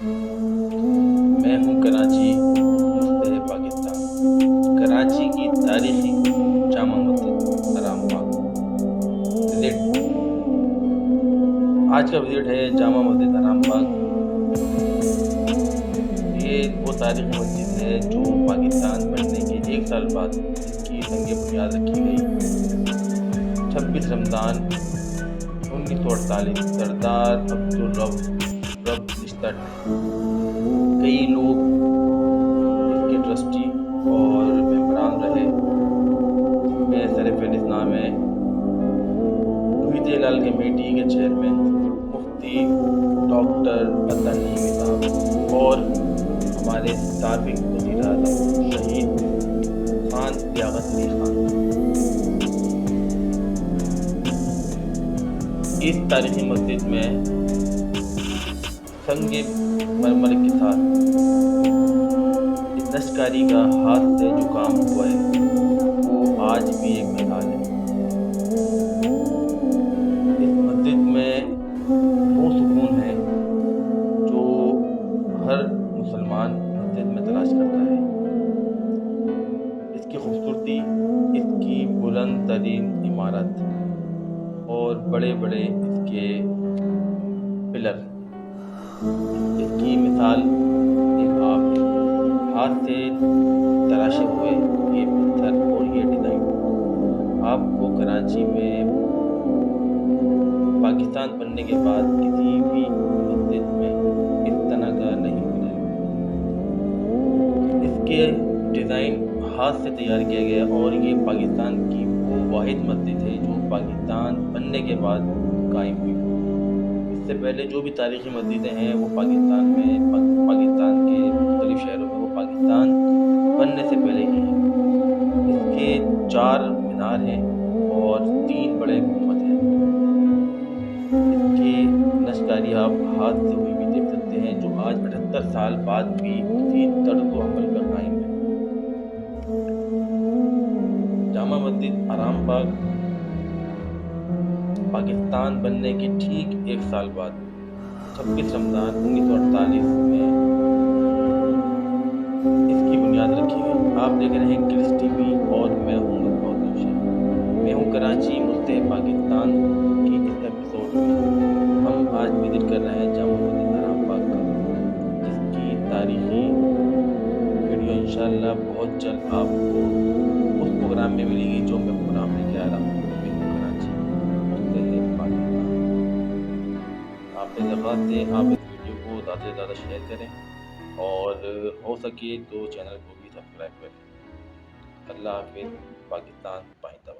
میں ہوں کراچی مستحب پاکستان۔ کراچی کی تاریخی جامع مسجد حرام پاک وزٹ۔ آج کا وزٹ ہے جامع مسجد حرام پاک۔ یہ وہ تاریخی مسجد ہے جو پاکستان بننے کے 1 سال بعد اس کی سنگ بنیاد رکھی گئی۔ 26 رمضان 1948 سردار عبدالرب نشتر نے۔ کئی لوگ اس کے ٹرسٹی اور ممبران رہے، جن میں سرفہرست نام ہے وجے لال کمیٹی کے چیئرمین مفتی ڈاکٹر عطا صاحب اور ہمارے سابق وزیر اعظم شہید خان لیاقت علی خان۔ اس تاریخی مسجد میں سنگ مرمر کے ساتھ اس نقشکاری کا ہاتھ سے جو کام ہوا ہے وہ آج بھی ایک مثال ہے۔ اس مسجد میں وہ سکون ہے جو ہر مسلمان مسجد میں تلاش کرتا ہے۔ اس کی خوبصورتی، اس کی بلند ترین عمارت اور بڑے بڑے اس کے پلر، اس کی مثال ایک آپ ہے۔ ہاتھ سے تراشے ہوئے یہ پتھر اور یہ ڈیزائن آپ کو کراچی میں پاکستان بننے کے بعد کسی بھی مسجد میں اس طرح کا نہیں ملے گا۔ اس کے ڈیزائن ہاتھ سے تیار کیا گیا اور یہ پاکستان کی وہ واحد مسجد ہے جو پاکستان بننے کے بعد قائم ہوئی۔ اس سے پہلے جو بھی تاریخی مسجدیں ہیں وہ پاکستان کے مختلف شہروں میں وہ پاکستان بننے سے پہلے ہی ہیں۔ اس کے 4 مینار ہیں اور 3 بڑے گنبد ہیں۔ اس کی نقشکاری آپ ہاتھ سے ہوئی بھی دیکھ سکتے ہیں جو آج 78 سال بعد بھی اسی طرز و عمل پر قائم ہے۔ جامع مسجد حرام پاک پاکستان بننے کے ٹھیک 1 سال بعد 26 رمضان 1948 میں اس کی بنیاد رکھی گئی۔ آپ دیکھ رہے ہیں کرس ٹی وی اور میں ہوں میں ہوں کراچی مستحب پاکستان کی اس ایپیسوڈ میں ہم آج وزٹ کر رہے ہیں جامع مسجد حرام پاک کا، جس کی تاریخی ویڈیو انشاءاللہ بہت جلد آپ کو اس پروگرام میں ملے گی جو میں پروگرام لے کے آ رہا ہوں۔ میں ہوں کراچی مستحب پاکستان۔ آپ سے درخواست ہے آپ اس ویڈیو کو زیادہ سے زیادہ شیئر کریں اور ہو سکے تو چینل کو بھی سبسکرائب کریں۔ اللہ حافظ۔ پاکستان پائندہ۔